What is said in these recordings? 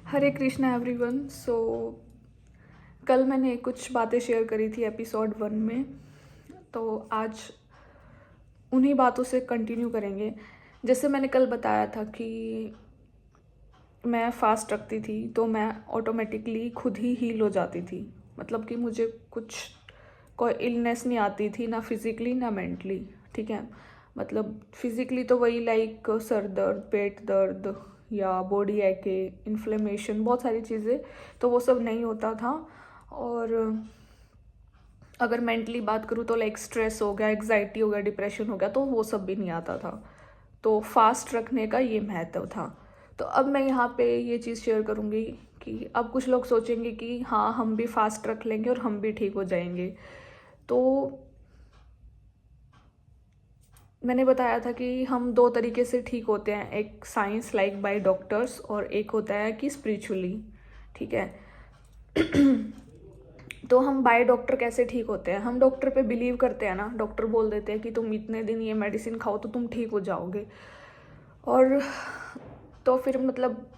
हरे Krishna everyone. कल मैंने कुछ बातें शेयर करी थी एपिसोड 1 में, तो आज उन्हीं बातों से कंटिन्यू करेंगे। जैसे मैंने कल बताया था कि मैं फास्ट रखती थी तो मैं ऑटोमेटिकली खुद ही हील हो जाती थी। मतलब कि मुझे कुछ कोई इलनेस नहीं आती थी, ना फिज़िकली ना मेंटली। ठीक है, मतलब फिज़िकली तो वही लाइक सर दर्द, पेट दर्द या बॉडी एके, इन्फ्लेमेशन, बहुत सारी चीज़ें, तो वो सब नहीं होता था। और अगर मेंटली बात करूँ तो लाइक स्ट्रेस हो गया, एग्जाइटी हो गया, डिप्रेशन हो गया, तो वो सब भी नहीं आता था। तो फास्ट रखने का ये महत्व था। तो अब मैं यहाँ पे ये चीज़ शेयर करूँगी कि अब कुछ लोग सोचेंगे कि हाँ, हम भी फास्ट रख लेंगे और हम भी ठीक हो जाएंगे। तो मैंने बताया था कि हम दो तरीके से ठीक होते हैं, एक साइंस लाइक बाय डॉक्टर्स और एक होता है कि स्पिरिचुअली। ठीक है। तो हम बाय डॉक्टर कैसे ठीक होते हैं? हम डॉक्टर पे बिलीव करते हैं ना, डॉक्टर बोल देते हैं कि तुम इतने दिन ये मेडिसिन खाओ तो तुम ठीक हो जाओगे। और तो फिर मतलब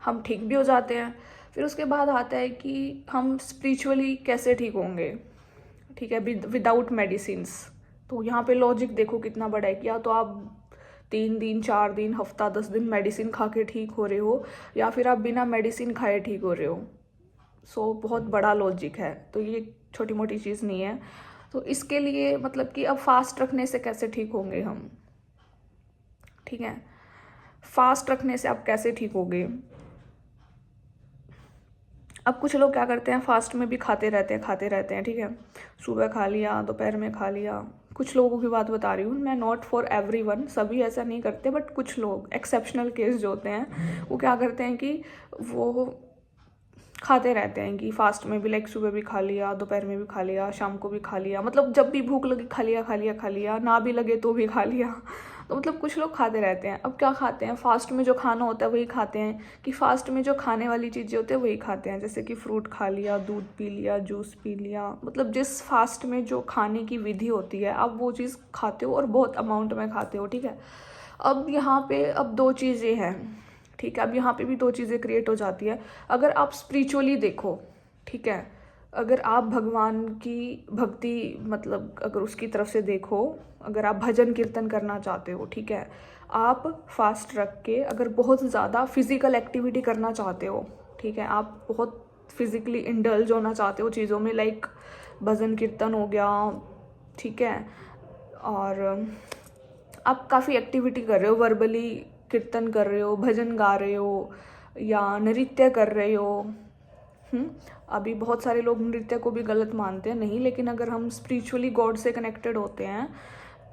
हम ठीक भी हो जाते हैं। फिर उसके बाद आता है कि हम स्पिरिचुअली कैसे ठीक होंगे। ठीक है, विदाउट मेडिसिन्स। तो यहाँ पे लॉजिक देखो कितना बड़ा है कि या तो आप 3 दिन, 4 दिन, हफ्ता, 10 दिन मेडिसिन खा के ठीक हो रहे हो, या फिर आप बिना मेडिसिन खाए ठीक हो रहे हो। बहुत बड़ा लॉजिक है, तो ये छोटी मोटी चीज़ नहीं है। तो इसके लिए मतलब कि अब फास्ट रखने से कैसे ठीक होंगे हम? ठीक है, फास्ट रखने से आप कैसे ठीक होगे? अब कुछ लोग क्या करते हैं, फास्ट में भी खाते रहते हैं। ठीक है, सुबह खा लिया, दोपहर में खा लिया। कुछ लोगों की बात बता रही हूँ मैं, नॉट फॉर एवरीवन, सभी ऐसा नहीं करते, बट कुछ लोग एक्सेप्शनल केस जो होते हैं वो क्या करते हैं कि वो खाते रहते हैं कि फास्ट में भी, लाइक सुबह भी खा लिया, दोपहर में भी खा लिया, शाम को भी खा लिया, मतलब जब भी भूख लगी खा लिया, ना भी लगे तो भी खा लिया। तो मतलब कुछ लोग खाते रहते हैं। अब क्या खाते हैं, फास्ट में जो खाना होता है वही खाते हैं, कि फास्ट में जो खाने वाली चीज़ें होती है वही खाते हैं, जैसे कि फ्रूट खा लिया, दूध पी लिया, जूस पी लिया। मतलब जिस फास्ट में जो खाने की विधि होती है आप वो चीज़ खाते हो और बहुत अमाउंट में खाते हो। ठीक है, अब यहाँ पे अब दो चीज़ें हैं। ठीक है, अब यहाँ पे भी दो चीज़ें क्रिएट हो जाती है। अगर आप स्पिरिचुअली देखो, ठीक है, अगर आप भगवान की भक्ति, मतलब अगर उसकी तरफ से देखो, अगर आप भजन कीर्तन करना चाहते हो, ठीक है, आप फास्ट रख के अगर बहुत ज़्यादा फिजिकल एक्टिविटी करना चाहते हो, ठीक है, आप बहुत फिजिकली इंडल्ज होना चाहते हो चीज़ों में, लाइक भजन कीर्तन हो गया, ठीक है, और आप काफ़ी एक्टिविटी कर रहे हो, वर्बली कीर्तन कर रहे हो, भजन गा रहे हो, या नृत्य कर रहे हो। अभी बहुत सारे लोग नृत्य को भी गलत मानते हैं, नहीं, लेकिन अगर हम स्पिरिचुअली गॉड से कनेक्टेड होते हैं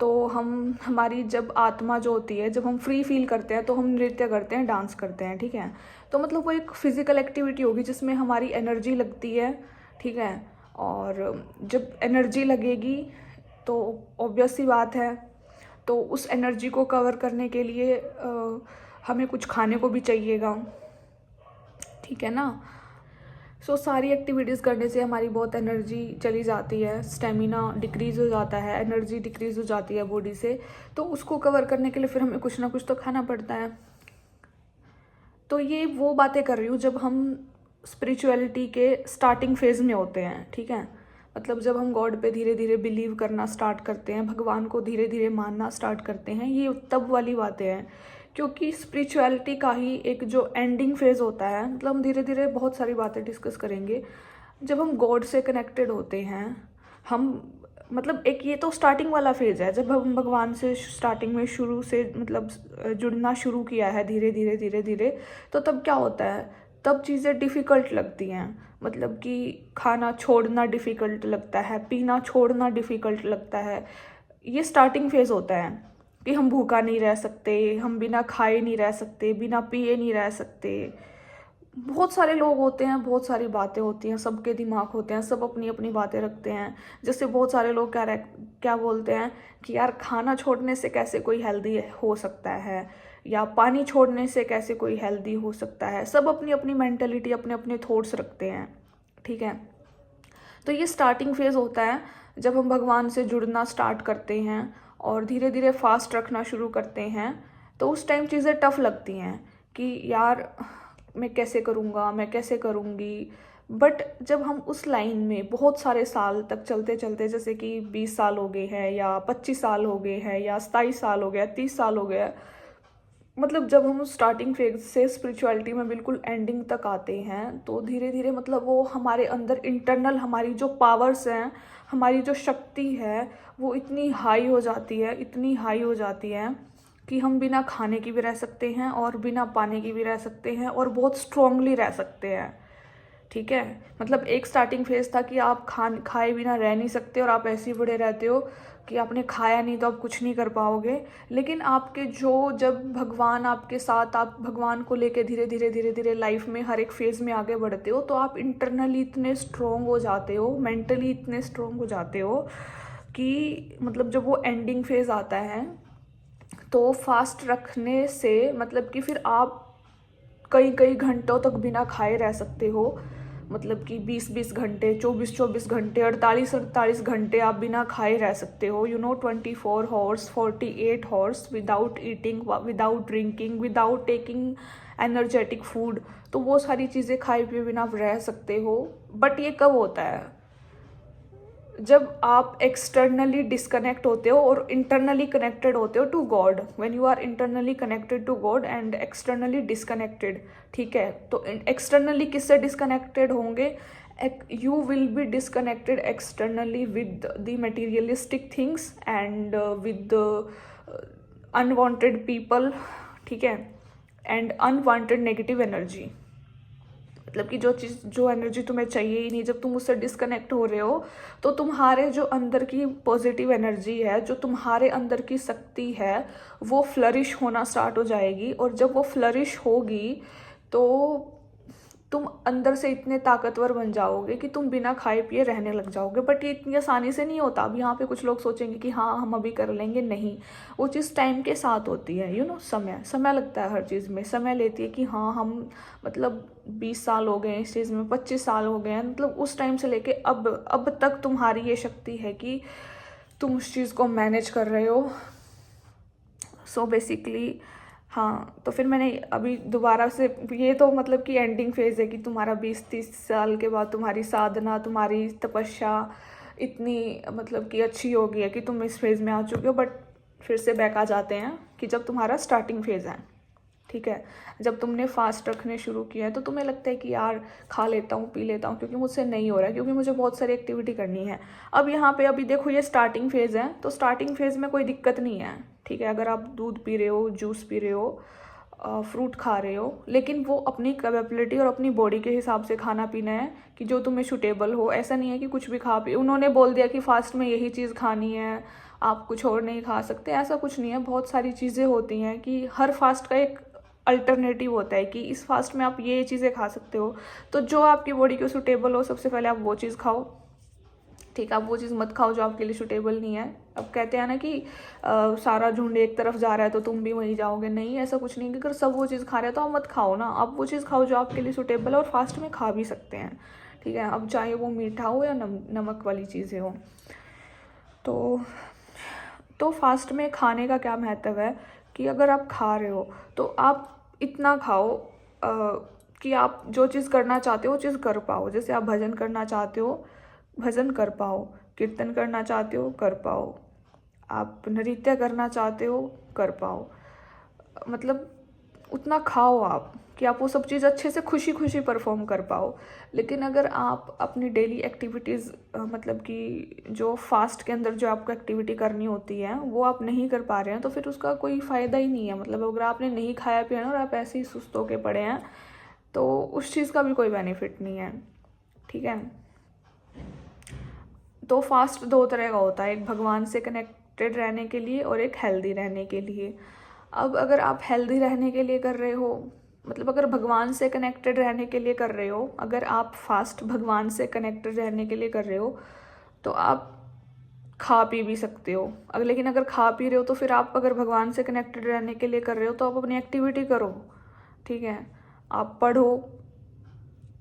तो हमारी जब आत्मा जो होती है, जब हम फ्री फील करते हैं तो हम नृत्य करते हैं, डांस करते हैं। ठीक है, तो मतलब वो एक फिजिकल एक्टिविटी होगी जिसमें हमारी एनर्जी लगती है। ठीक है, और जब एनर्जी लगेगी तो ऑब्वियस सी बात है, तो उस एनर्जी को कवर करने के लिए हमें कुछ खाने को भी चाहिएगा। ठीक है ना। सारी एक्टिविटीज़ करने से हमारी बहुत एनर्जी चली जाती है, स्टेमिना डिक्रीज़ हो जाता है, एनर्जी डिक्रीज़ हो जाती है बॉडी से। तो उसको कवर करने के लिए फिर हमें कुछ ना कुछ तो खाना पड़ता है। तो ये वो बातें कर रही हूँ जब हम स्पिरिचुअलिटी के स्टार्टिंग फेज में होते हैं। ठीक है, मतलब जब हम गॉड पे धीरे धीरे बिलीव करना स्टार्ट करते हैं, भगवान को धीरे धीरे मानना स्टार्ट करते हैं, ये तब वाली बातें हैं। क्योंकि स्पिरिचुअलिटी का ही एक जो एंडिंग फेज होता है, मतलब हम धीरे धीरे बहुत सारी बातें डिस्कस करेंगे। जब हम गॉड से कनेक्टेड होते हैं, हम मतलब एक ये तो स्टार्टिंग वाला फेज है, जब हम भगवान से स्टार्टिंग में शुरू से मतलब जुड़ना शुरू किया है धीरे धीरे धीरे धीरे, तो तब क्या होता है, तब चीज़ें डिफ़िकल्ट लगती हैं। मतलब कि खाना छोड़ना डिफ़िकल्ट लगता है, पीना छोड़ना डिफ़िकल्ट लगता है। ये स्टार्टिंग फेज़ होता है कि हम भूखा नहीं रह सकते, हम बिना खाए नहीं रह सकते, बिना पिए नहीं रह सकते। बहुत सारे लोग होते हैं, बहुत सारी बातें होती हैं, सबके दिमाग होते हैं, सब अपनी अपनी बातें रखते हैं। जैसे बहुत सारे लोग क्या बोलते हैं कि यार खाना छोड़ने से कैसे कोई हेल्दी हो सकता है, या पानी छोड़ने से कैसे कोई हेल्दी हो सकता है। सब अपनी अपनी मेंटलिटी, अपने अपने थॉट्स रखते हैं। ठीक है, तो ये स्टार्टिंग फेज़ होता है जब हम भगवान से जुड़ना स्टार्ट करते हैं और धीरे धीरे फास्ट रखना शुरू करते हैं। तो उस टाइम चीज़ें टफ लगती हैं कि यार मैं कैसे करूँगा, मैं कैसे करूँगी। बट जब हम उस लाइन में बहुत सारे साल तक चलते चलते, जैसे कि 20 साल हो गए हैं या 25 साल हो गए हैं या 27 साल हो गया, 30 साल हो गया, मतलब जब हम स्टार्टिंग फेज से स्पिरिचुअलिटी में बिल्कुल एंडिंग तक आते हैं, तो धीरे धीरे मतलब वो हमारे अंदर इंटरनल हमारी जो पावर्स हैं, हमारी जो शक्ति है, वो इतनी हाई हो जाती है, इतनी हाई हो जाती है कि हम बिना खाने की भी रह सकते हैं और बिना पानी की भी रह सकते हैं और बहुत स्ट्रांगली रह सकते हैं। ठीक है, मतलब एक स्टार्टिंग फेज था कि आप खाए बिना रह नहीं सकते और आप ऐसे ही बड़े रहते हो कि आपने खाया नहीं तो आप कुछ नहीं कर पाओगे। लेकिन आपके जो जब भगवान आपके साथ, आप भगवान को लेके धीरे धीरे धीरे धीरे लाइफ में हर एक फेज़ में आगे बढ़ते हो, तो आप इंटरनली इतने स्ट्रोंग हो जाते हो, मेंटली इतने स्ट्रोंग हो जाते हो कि मतलब जब वो एंडिंग फेज़ आता है तो फास्ट रखने से मतलब कि फिर आप कई कई घंटों तक बिना खाए रह सकते हो। मतलब कि 20-20 घंटे, 24-24 घंटे, 48-48 घंटे आप बिना खाए रह सकते हो। 24 horse, 48 horse without eating, without drinking, without taking energetic food. तो वो सारी चीज़ें खाए पिए बिना आप रह सकते हो। बट ये कब होता है? जब आप एक्सटर्नली डिस्कनेक्ट होते हो और इंटरनली कनेक्टेड होते हो to God. When you are internally connected to God and externally disconnected. ठीक है, तो एक्सटर्नली किससे डिस्कनेक्टेड होंगे? You will be disconnected externally with the materialistic things and with unwanted people. ठीक है, एंड अनवांटेड नेगेटिव एनर्जी। मतलब कि जो चीज़, जो एनर्जी तुम्हें चाहिए ही नहीं, जब तुम उससे डिस्कनेक्ट हो रहे हो तो तुम्हारे जो अंदर की पॉजिटिव एनर्जी है, जो तुम्हारे अंदर की शक्ति है, वो फ्लरिश होना स्टार्ट हो जाएगी। और जब वो फ्लरिश होगी तो तुम अंदर से इतने ताकतवर बन जाओगे कि तुम बिना खाए पिए रहने लग जाओगे। बट ये इतनी आसानी से नहीं होता। अब यहाँ पे कुछ लोग सोचेंगे कि हाँ हम अभी कर लेंगे, नहीं, वो चीज़ टाइम के साथ होती है। समय लगता है हर चीज़ में, समय लेती है कि हाँ हम मतलब 20 साल हो गए इस चीज़ में, 25 साल हो गए हैं, मतलब उस टाइम से लेके अब तक तुम्हारी ये शक्ति है कि तुम उस चीज़ को मैनेज कर रहे हो। सो बेसिकली हाँ, तो फिर मैंने अभी दोबारा से, ये तो मतलब कि एंडिंग फेज़ है कि तुम्हारा 20-30 साल के बाद तुम्हारी साधना, तुम्हारी तपस्या इतनी मतलब कि अच्छी हो गई है कि तुम इस फेज़ में आ चुके हो। बट फिर से बैक आ जाते हैं कि जब तुम्हारा स्टार्टिंग फेज़ है। ठीक है, जब तुमने फास्ट रखने शुरू किया है तो तुम्हें लगता है कि यार खा लेता हूँ, पी लेता हूँ, क्योंकि मुझसे नहीं हो रहा है, क्योंकि मुझे बहुत सारी एक्टिविटी करनी है। अब यहाँ पे अभी देखो ये स्टार्टिंग फेज़ है, तो स्टार्टिंग फेज़ में कोई दिक्कत नहीं है। ठीक है, अगर आप दूध पी रहे हो, जूस पी रहे हो, फ्रूट खा रहे हो, लेकिन वो अपनी कैपेबिलिटी और अपनी बॉडी के हिसाब से खाना पीना है कि जो तुम्हें सूटेबल हो। ऐसा नहीं है कि कुछ भी खा पी, उन्होंने बोल दिया कि फास्ट में यही चीज़ खानी है, आप कुछ और नहीं खा सकते, ऐसा कुछ नहीं है। बहुत सारी चीज़ें होती हैं कि हर फास्ट का एक अल्टरनेटिव होता है कि इस फास्ट में आप ये चीज़ें खा सकते हो। तो जो आपकी बॉडी को सूटेबल हो, सबसे पहले आप वो चीज़ खाओ। ठीक है, आप वो चीज़ मत खाओ जो आपके लिए सूटेबल नहीं है। अब कहते हैं ना कि सारा झुंड एक तरफ जा रहा है तो तुम भी वहीं जाओगे, नहीं, ऐसा कुछ नहीं कि अगर सब वो चीज़ खा रहे हैं तो आप मत खाओ ना। आप वो चीज़ खाओ जो आपके लिए सूटेबल है और फास्ट में खा भी सकते हैं। ठीक है, अब चाहे वो मीठा हो या नमक वाली चीज़ें हो। तो फास्ट में खाने का क्या महत्व है कि अगर आप खा रहे हो तो आप इतना खाओ कि आप जो चीज़ करना चाहते हो वो चीज़ कर पाओ। जैसे आप भजन करना चाहते हो, भजन कर पाओ, कीर्तन करना चाहते हो, कर पाओ, आप नृत्य करना चाहते हो, कर पाओ। मतलब उतना खाओ आप कि आप वो सब चीज़ अच्छे से खुशी खुशी परफॉर्म कर पाओ। लेकिन अगर आप अपनी डेली एक्टिविटीज़ मतलब कि जो फास्ट के अंदर जो आपको एक्टिविटी करनी होती है वो आप नहीं कर पा रहे हैं, तो फिर उसका कोई फ़ायदा ही नहीं है। मतलब अगर आपने नहीं खाया पिया और आप ऐसे ही सुस्त होके पड़े हैं तो उस चीज़ का भी कोई बेनिफिट नहीं है। ठीक है, तो फास्ट दो तरह का होता है, एक भगवान से कनेक्टेड रहने के लिए और एक हेल्दी रहने के लिए। अब अगर आप हेल्दी रहने के लिए कर रहे हो, मतलब अगर भगवान से कनेक्टेड रहने के लिए कर रहे हो, अगर आप फास्ट भगवान से कनेक्टेड रहने के लिए कर रहे हो तो आप खा पी भी सकते हो। लेकिन अगर खा पी रहे हो तो फिर आप अगर भगवान से कनेक्टेड रहने के लिए कर रहे हो तो आप अपनी एक्टिविटी करो। ठीक है, आप पढ़ो,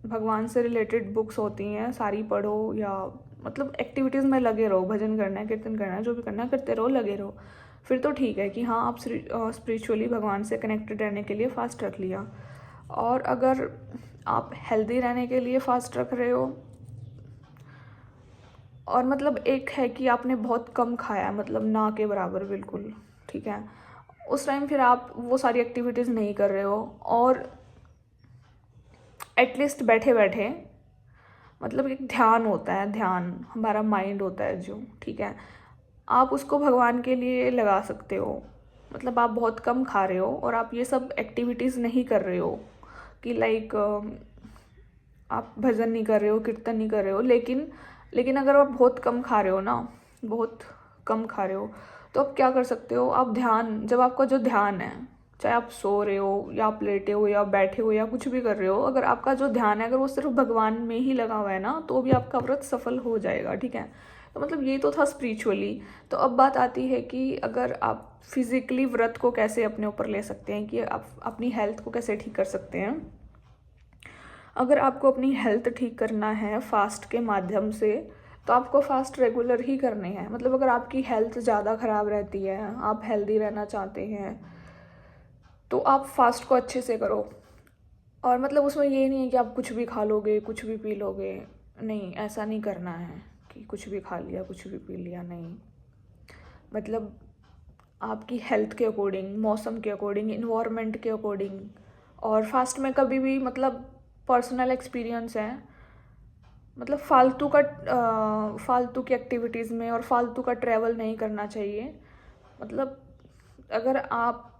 भगवान से रिलेटेड बुक्स होती हैं सारी पढ़ो, या मतलब एक्टिविटीज़ में लगे रहो। भजन करना है, कीर्तन करना है, जो भी करना है करते रहो, लगे रहो। फिर तो ठीक है कि हाँ आप स्पिरिचुअली भगवान से कनेक्टेड रहने के लिए फास्ट रख लिया। और अगर आप हेल्दी रहने के लिए फास्ट रख रहे हो, और मतलब एक है कि आपने बहुत कम खाया, मतलब ना के बराबर बिल्कुल, ठीक है, उस टाइम फिर आप वो सारी एक्टिविटीज़ नहीं कर रहे हो, और एटलीस्ट बैठे बैठे, मतलब एक ध्यान होता है, ध्यान हमारा माइंड होता है जो, ठीक है, आप उसको भगवान के लिए लगा सकते हो। मतलब आप बहुत कम खा रहे हो और आप ये सब एक्टिविटीज़ नहीं कर रहे हो कि लाइक आप भजन नहीं कर रहे हो, कीर्तन नहीं कर रहे हो, लेकिन अगर आप बहुत कम खा रहे हो ना, बहुत कम खा रहे हो, तो आप क्या कर सकते हो, आप ध्यान, जब आपका जो ध्यान है, चाहे आप सो रहे हो या आप लेटे हो या बैठे हो या कुछ भी कर रहे हो, अगर आपका जो ध्यान है अगर वो सिर्फ भगवान में ही लगा हुआ है ना, तो भी आपका व्रत सफल हो जाएगा, ठीक है। तो मतलब ये तो था स्पिरिचुअली। तो अब बात आती है कि अगर आप फिजिकली व्रत को कैसे अपने ऊपर ले सकते हैं, कि आप अपनी हेल्थ को कैसे ठीक कर सकते हैं। अगर आपको अपनी हेल्थ ठीक करना है फास्ट के माध्यम से, तो आपको फास्ट रेगुलर ही करने हैं। मतलब अगर आपकी हेल्थ ज़्यादा ख़राब रहती है, आप हेल्दी रहना चाहते हैं, तो आप फास्ट को अच्छे से करो। और मतलब उसमें ये नहीं है कि आप कुछ भी खा लोगे, कुछ भी पी लोगे, नहीं, ऐसा नहीं करना है कि कुछ भी खा लिया, कुछ भी पी लिया, नहीं। मतलब आपकी हेल्थ के अकॉर्डिंग, मौसम के अकॉर्डिंग, इन्वायरमेंट के अकॉर्डिंग। और फास्ट में कभी भी, मतलब पर्सनल एक्सपीरियंस है, मतलब फालतू की एक्टिविटीज़ में और फालतू का ट्रैवल नहीं करना चाहिए। मतलब अगर आप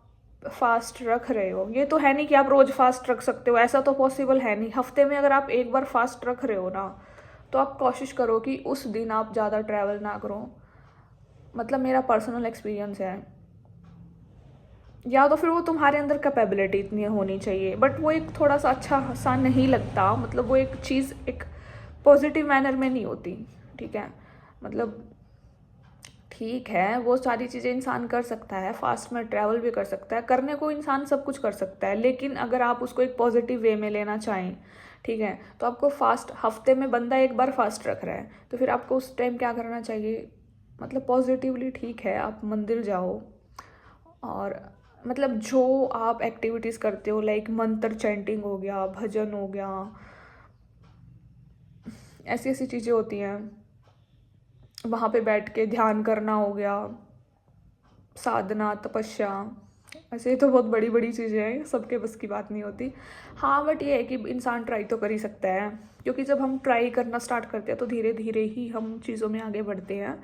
फास्ट रख रहे हो, ये तो है नहीं कि आप रोज़ फास्ट रख सकते हो, ऐसा तो पॉसिबल है नहीं। हफ्ते में अगर आप एक बार फास्ट रख रहे हो ना, तो आप कोशिश करो कि उस दिन आप ज़्यादा ट्रैवल ना करो। मतलब मेरा पर्सनल एक्सपीरियंस है, या तो फिर वो तुम्हारे अंदर कैपेबिलिटी इतनी होनी चाहिए, बट वो एक थोड़ा सा अच्छा सा नहीं लगता। मतलब वो एक चीज़ एक पॉजिटिव मैनर में नहीं होती, ठीक है। मतलब ठीक है, वो सारी चीज़ें इंसान कर सकता है, फास्ट में ट्रैवल भी कर सकता है, करने को इंसान सब कुछ कर सकता है, लेकिन अगर आप उसको एक पॉजिटिव वे में लेना चाहें, ठीक है, तो आपको फास्ट, हफ्ते में बंदा एक बार फास्ट रख रहा है, तो फिर आपको उस टाइम क्या करना चाहिए, मतलब पॉजिटिवली, ठीक है, आप मंदिर जाओ, और मतलब जो आप एक्टिविटीज़ करते हो, लाइक मंत्र चैंटिंग हो गया, भजन हो गया, ऐसी ऐसी चीज़ें होती हैं, वहाँ पे बैठ के ध्यान करना हो गया, साधना, तपस्या, ऐसे तो बहुत बड़ी बड़ी चीज़ें हैं, सबके बस की बात नहीं होती। हाँ, बट ये है कि इंसान ट्राई तो कर ही सकता है, क्योंकि जब हम ट्राई करना स्टार्ट करते हैं तो धीरे धीरे ही हम चीज़ों में आगे बढ़ते हैं।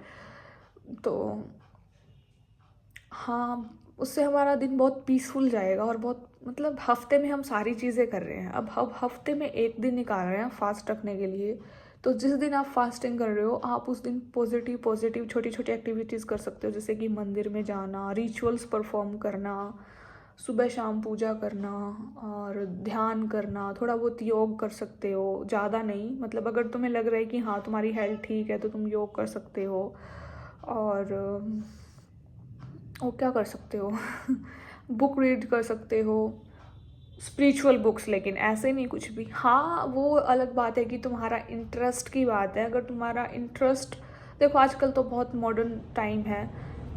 तो हाँ, उससे हमारा दिन बहुत पीसफुल जाएगा, और बहुत, मतलब हफ्ते में हम सारी चीज़ें कर रहे हैं, अब हफ्ते में एक दिन निकाल रहे हैं फास्ट रखने के लिए, तो जिस दिन आप फास्टिंग कर रहे हो, आप उस दिन पॉजिटिव पॉजिटिव छोटी छोटी एक्टिविटीज़ कर सकते हो, जैसे कि मंदिर में जाना, रिचुअल्स परफॉर्म करना, सुबह शाम पूजा करना, और ध्यान करना, थोड़ा बहुत योग कर सकते हो, ज़्यादा नहीं। मतलब अगर तुम्हें लग रहा है कि हाँ तुम्हारी हेल्थ ठीक है, तो तुम योग कर सकते हो। और क्या कर सकते हो बुक रीड कर सकते हो, स्पिरिचुअल बुक्स, लेकिन ऐसे नहीं कुछ भी। हाँ, वो अलग बात है कि तुम्हारा इंटरेस्ट की बात है। अगर तुम्हारा इंटरेस्ट, देखो आजकल तो बहुत मॉडर्न टाइम है,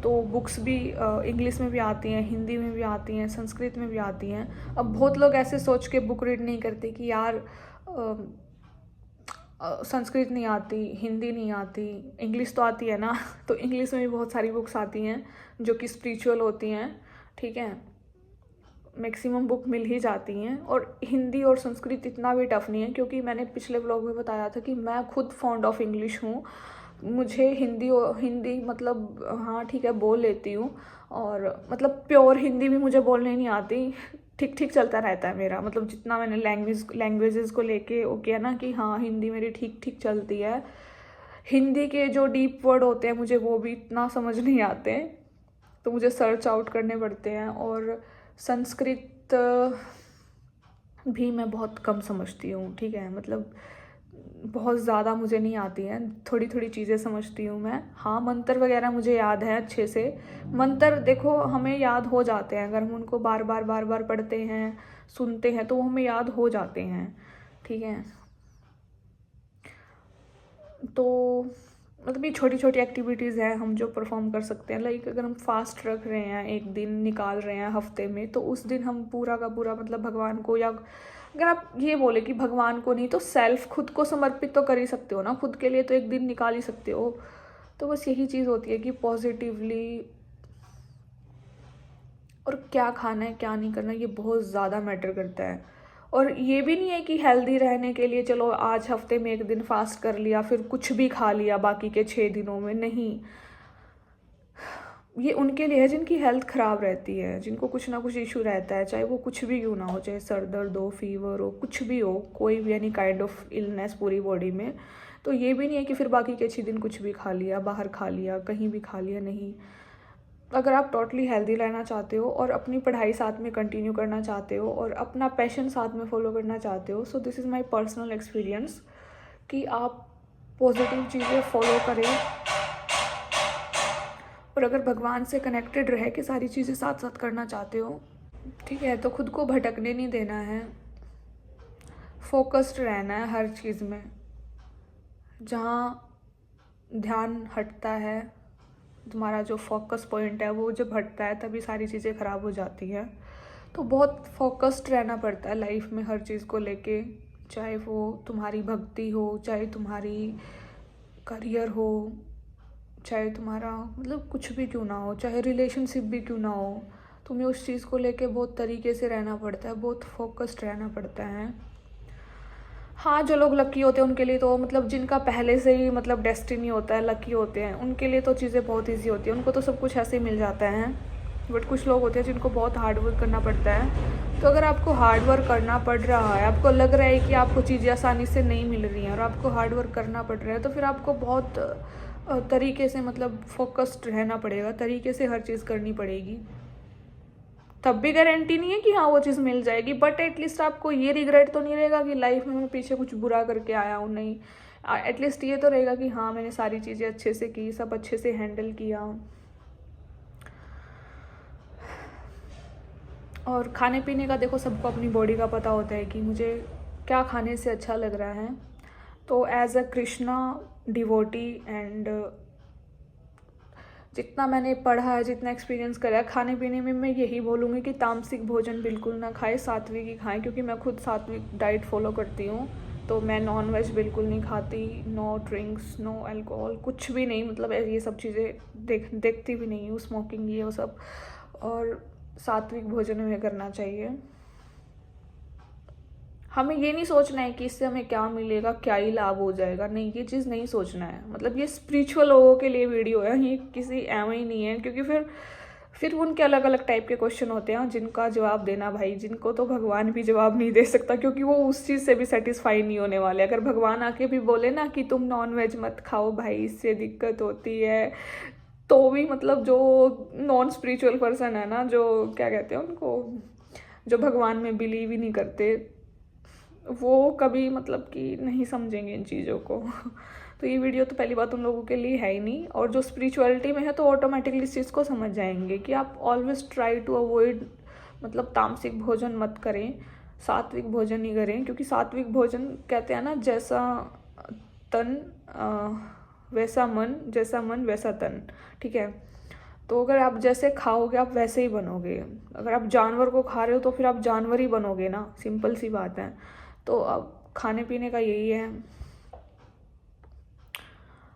तो बुक्स भी इंग्लिश में भी आती हैं, हिंदी में भी आती हैं, संस्कृत में भी आती हैं। अब बहुत लोग ऐसे सोच के बुक रीड नहीं करते कि यार संस्कृत नहीं आती, हिंदी नहीं आती, इंग्लिश तो आती है ना तो इंग्लिश में भी बहुत सारी बुक्स आती हैं जो कि स्पिरिचुअल होती हैं, ठीक है, मैक्सिमम बुक मिल ही जाती हैं। और हिंदी और संस्कृत इतना भी टफ नहीं है, क्योंकि मैंने पिछले व्लॉग में बताया था कि मैं खुद फॉन्ड ऑफ इंग्लिश हूँ। मुझे हिंदी मतलब हाँ ठीक है बोल लेती हूँ, और मतलब प्योर हिंदी भी मुझे बोलने नहीं आती, ठीक ठीक चलता रहता है मेरा। मतलब जितना मैंने लैंग्वेजेस को लेके वो किया ना कि हाँ हिंदी मेरी ठीक ठीक चलती है। हिंदी के जो डीप वर्ड होते हैं मुझे वो भी इतना समझ नहीं आते, तो मुझे सर्च आउट करने पड़ते हैं। और संस्कृत भी मैं बहुत कम समझती हूँ, ठीक है, मतलब बहुत ज़्यादा मुझे नहीं आती हैं, थोड़ी थोड़ी चीज़ें समझती हूँ मैं। हाँ, मंत्र वगैरह मुझे याद है अच्छे से। मंत्र देखो हमें याद हो जाते हैं, अगर हम उनको बार बार पढ़ते हैं, सुनते हैं, तो वो हमें याद हो जाते हैं, ठीक है। तो मतलब ये छोटी छोटी एक्टिविटीज़ हैं हम जो परफॉर्म कर सकते हैं। लाइक अगर हम फास्ट रख रहे हैं, एक दिन निकाल रहे हैं हफ्ते में, तो उस दिन हम पूरा का पूरा मतलब भगवान को, या अगर आप ये बोले कि भगवान को नहीं तो सेल्फ, खुद को समर्पित तो कर ही सकते हो ना, खुद के लिए तो एक दिन निकाल ही सकते हो। तो बस यही चीज़ होती है कि पॉजिटिवली, और क्या खाना है क्या नहीं करना ये बहुत ज़्यादा मैटर करता है। और ये भी नहीं है कि हेल्दी रहने के लिए चलो आज हफ्ते में एक दिन फास्ट कर लिया फिर कुछ भी खा लिया बाकी के 6 दिनों में, नहीं। ये उनके लिए है जिनकी हेल्थ ख़राब रहती है, जिनको कुछ ना कुछ इशू रहता है, चाहे वो कुछ भी क्यों ना हो, चाहे सर दर्द हो, फीवर हो, कुछ भी हो, कोई भी एनी काइंड ऑफ इलनेस पूरी बॉडी में। तो ये भी नहीं है कि फिर बाकी के 6 दिन कुछ भी खा लिया, बाहर खा लिया, कहीं भी खा लिया, नहीं। अगर आप टोटली हेल्दी रहना चाहते हो और अपनी पढ़ाई साथ में कंटिन्यू करना चाहते हो और अपना पैशन साथ में फॉलो करना चाहते हो, so this is my personal experience कि आप पॉजिटिव चीज़ें फॉलो करें, और अगर भगवान से कनेक्टेड रह के सारी चीज़ें साथ साथ करना चाहते हो, ठीक है, तो खुद को भटकने नहीं देना है, फोकस्ड रहना है हर चीज़ में। जहाँ ध्यान हटता है, तुम्हारा जो फोकस पॉइंट है वो जब हटता है तभी सारी चीज़ें ख़राब हो जाती हैं। तो बहुत फोकस्ड रहना पड़ता है लाइफ में हर चीज़ को लेके, चाहे वो तुम्हारी भक्ति हो, चाहे तुम्हारी करियर हो, चाहे तुम्हारा मतलब कुछ भी क्यों ना हो, चाहे रिलेशनशिप भी क्यों ना हो, तुम्हें उस चीज़ को लेके बहुत तरीके से रहना पड़ता है, बहुत फोकस्ड रहना पड़ता है। हाँ, जो लोग लकी होते हैं उनके लिए तो मतलब जिनका पहले से ही मतलब डेस्टिनी होता है, लकी होते हैं, उनके लिए तो चीज़ें बहुत ईजी होती है, उनको तो सब कुछ ऐसे ही मिल जाता है। बट कुछ लोग होते हैं जिनको बहुत हार्ड वर्क करना पड़ता है। तो अगर आपको हार्ड वर्क करना पड़ रहा है, आपको लग रहा है कि आपको चीज़ें आसानी से नहीं मिल रही हैं और आपको हार्ड वर्क करना पड़ रहा है, तो फिर आपको बहुत तरीके से मतलब फोकस्ड रहना पड़ेगा, तरीके से हर चीज़ करनी पड़ेगी। तब भी गारंटी नहीं है कि हाँ वो चीज़ मिल जाएगी, बट एटलीस्ट आपको ये रिग्रेट तो नहीं रहेगा कि लाइफ में मैं पीछे कुछ बुरा करके आया हूँ, नहीं। एटलीस्ट ये तो रहेगा कि हाँ मैंने सारी चीज़ें अच्छे से की, सब अच्छे से हैंडल किया। और खाने पीने का देखो, सबको अपनी बॉडी का पता होता है कि मुझे क्या खाने से अच्छा लग रहा है। तो as a Krishna devotee and जितना मैंने पढ़ा है, जितना एक्सपीरियंस करा है खाने पीने में, मैं यही बोलूँगी कि तामसिक भोजन बिल्कुल ना खाएं, सात्विक ही खाएं, क्योंकि मैं खुद सात्विक डाइट फॉलो करती हूँ। तो मैं नॉन वेज बिल्कुल नहीं खाती, नो ड्रिंक्स, नो अल्कोहल, कुछ भी नहीं, मतलब ये सब चीज़ें देखती भी नहीं हूँ, स्मोकिंग ये वो सब। और सात्विक भोजन हमें करना चाहिए। हमें ये नहीं सोचना है कि इससे हमें क्या मिलेगा, क्या ही लाभ हो जाएगा, नहीं, ये चीज़ नहीं सोचना है। मतलब ये स्पिरिचुअल लोगों के लिए वीडियो है, ये किसी एवं ही नहीं है, क्योंकि फिर उनके अलग अलग टाइप के क्वेश्चन होते हैं जिनका जवाब देना, भाई जिनको तो भगवान भी जवाब नहीं दे सकता, क्योंकि वो उस चीज़ से भी सेटिस्फाई नहीं होने वाले। अगर भगवान आके भी बोले ना कि तुम नॉन वेज मत खाओ भाई, इससे दिक्कत होती है, तो भी मतलब जो नॉन स्पिरिचुअल पर्सन है ना, जो क्या कहते हैं उनको, जो भगवान में बिलीव ही नहीं करते, वो कभी मतलब कि नहीं समझेंगे इन चीज़ों को। तो ये वीडियो तो पहली बात उन लोगों के लिए है ही नहीं, और जो स्पिरिचुअलिटी में है तो ऑटोमेटिकली इस चीज़ को समझ जाएंगे कि आप ऑलवेज ट्राई टू अवॉइड, मतलब तामसिक भोजन मत करें, सात्विक भोजन ही करें। क्योंकि सात्विक भोजन कहते हैं ना, जैसा तन वैसा मन, जैसा मन वैसा तन, ठीक है। तो अगर आप जैसे खाओगे आप वैसे ही बनोगे। अगर आप जानवर को खा रहे हो तो फिर आप जानवर ही बनोगे ना, सिंपल सी बात है। तो अब खाने पीने का यही है।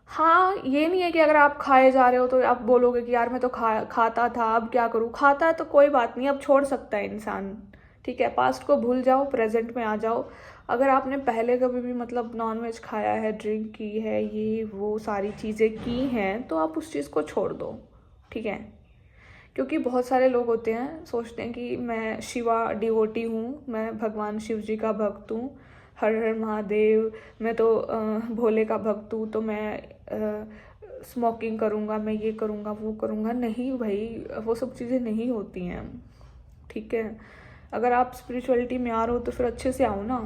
हाँ, ये नहीं है कि अगर आप खाए जा रहे हो तो आप बोलोगे कि यार मैं तो खाता था, अब क्या करूँ। खाता है तो कोई बात नहीं, अब छोड़ सकता है इंसान, ठीक है। पास्ट को भूल जाओ, प्रेजेंट में आ जाओ। अगर आपने पहले कभी भी मतलब नॉनवेज खाया है, ड्रिंक की है, ये वो सारी चीज़ें की हैं, तो आप उस चीज़ को छोड़ दो, ठीक है। क्योंकि बहुत सारे लोग होते हैं, सोचते हैं कि मैं शिवा डिवोटी हूँ, मैं भगवान शिव जी का भक्त हूँ, हर हर महादेव, मैं तो भोले का भक्त हूँ, तो मैं स्मोकिंग करूँगा, मैं ये करूँगा वो करूँगा। नहीं भाई, वो सब चीज़ें नहीं होती हैं, ठीक है। अगर आप स्पिरिचुअलिटी में आ रहे हो तो फिर अच्छे से आओ ना।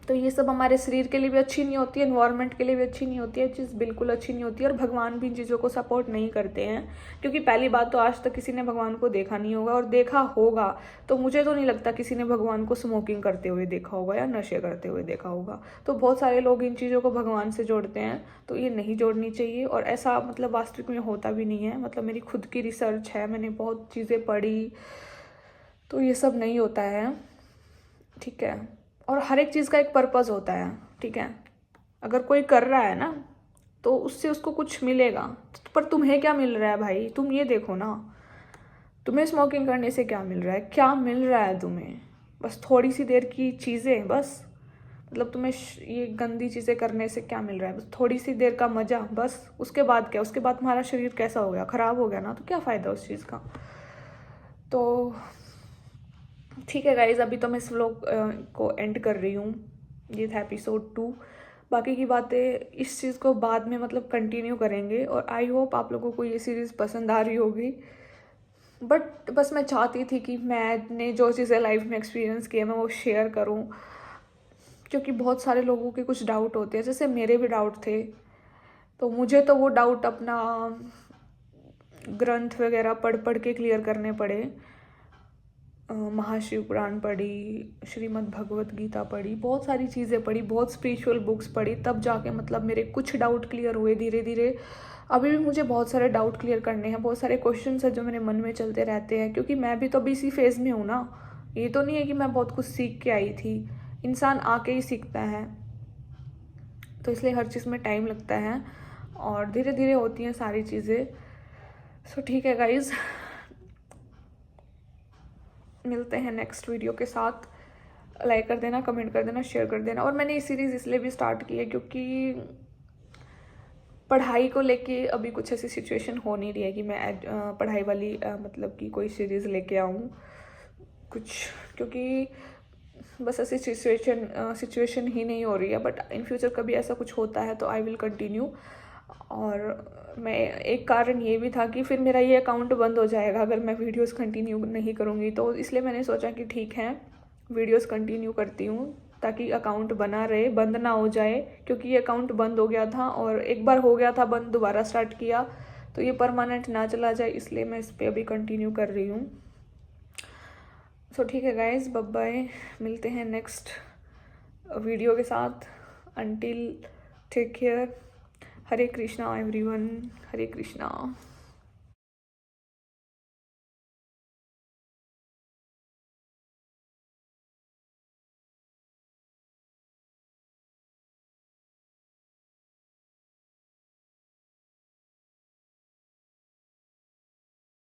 तो ये सब हमारे शरीर के लिए भी अच्छी नहीं होती है, एनवायरनमेंट के लिए भी अच्छी नहीं होती है, चीज़ बिल्कुल अच्छी नहीं होती है। और भगवान भी इन चीज़ों को सपोर्ट नहीं करते हैं, क्योंकि पहली बात तो आज तक किसी ने भगवान को देखा नहीं होगा, और देखा होगा तो मुझे तो नहीं लगता किसी ने भगवान को स्मोकिंग करते हुए देखा होगा या नशे करते हुए देखा होगा। तो बहुत सारे लोग इन चीज़ों को भगवान से जोड़ते हैं, तो ये नहीं जोड़नी चाहिए। और ऐसा मतलब वास्तविक में होता भी नहीं है। मतलब मेरी खुद की रिसर्च है, मैंने बहुत चीज़ें पढ़ी, तो ये सब नहीं होता है, ठीक है। और हर एक चीज़ का एक पर्पज़ होता है, ठीक है। अगर कोई कर रहा है ना तो उससे उसको कुछ मिलेगा, पर तुम्हें क्या मिल रहा है भाई? तुम ये देखो ना, तुम्हें स्मोकिंग करने से क्या मिल रहा है? क्या मिल रहा है तुम्हें? बस थोड़ी सी देर की चीज़ें, बस मतलब तुम्हें ये गंदी चीज़ें करने से क्या मिल रहा है? बस थोड़ी सी देर का मज़ा, बस। उसके बाद क्या? उसके बाद तुम्हारा शरीर कैसा हो गया? ख़राब हो गया ना, तो क्या फ़ायदा उस चीज़ का? तो ठीक है गाइज, अभी तो मैं इस व्लॉग को एंड कर रही हूँ। ये था एपिसोड 2। बाकी की बातें इस चीज़ को बाद में मतलब कंटिन्यू करेंगे, और आई होप आप लोगों को ये सीरीज़ पसंद आ रही होगी। बट बस मैं चाहती थी कि मैंने जो चीज़ें लाइफ में एक्सपीरियंस किए मैं वो शेयर करूँ, क्योंकि बहुत सारे लोगों के कुछ डाउट होते हैं, जैसे मेरे भी डाउट थे। तो मुझे तो वो डाउट अपना ग्रंथ वगैरह पढ़ पढ़ के क्लियर करने पड़े। महाशिव पुराण पढ़ी, श्रीमद् भगवत गीता पढ़ी, बहुत सारी चीज़ें पढ़ी, बहुत स्पिरिचुअल बुक्स पढ़ी, तब जाके मतलब मेरे कुछ डाउट क्लियर हुए धीरे धीरे। अभी भी मुझे बहुत सारे डाउट क्लियर करने हैं, बहुत सारे क्वेश्चंस हैं जो मेरे मन में चलते रहते हैं, क्योंकि मैं भी तो अभी इसी फेज़ में हूँ ना। ये तो नहीं है कि मैं बहुत कुछ सीख के आई थी, इंसान आके ही सीखता है। तो इसलिए हर चीज़ में टाइम लगता है, और धीरे धीरे होती हैं सारी चीज़ें। सो ठीक है गाइज़, मिलते हैं नेक्स्ट वीडियो के साथ। लाइक कर देना, कमेंट कर देना, शेयर कर देना। और मैंने ये सीरीज़ इसलिए भी स्टार्ट की है क्योंकि पढ़ाई को लेके अभी कुछ ऐसी सिचुएशन हो नहीं रही है कि मैं पढ़ाई वाली मतलब कि कोई सीरीज़ लेके आऊँ कुछ, क्योंकि बस ऐसी सिचुएशन ही नहीं हो रही है। बट इन फ्यूचर कभी ऐसा कुछ होता है तो आई विल कंटिन्यू। और मैं एक कारण ये भी था कि फिर मेरा ये अकाउंट बंद हो जाएगा अगर मैं वीडियोस कंटिन्यू नहीं करूँगी, तो इसलिए मैंने सोचा कि ठीक है वीडियोस कंटिन्यू करती हूँ, ताकि अकाउंट बना रहे, बंद ना हो जाए। क्योंकि ये अकाउंट बंद हो गया था, और एक बार हो गया था बंद, दोबारा स्टार्ट किया तो ये परमानेंट ना चला जाए, इसलिए मैं इस पर अभी कंटिन्यू कर रही हूँ। सो ठीक है गाइज, बाय बाय, मिलते हैं नेक्स्ट वीडियो के साथ। अंटिल, टेक केयर, हरे कृष्णा एवरीवन, हरे कृष्णा।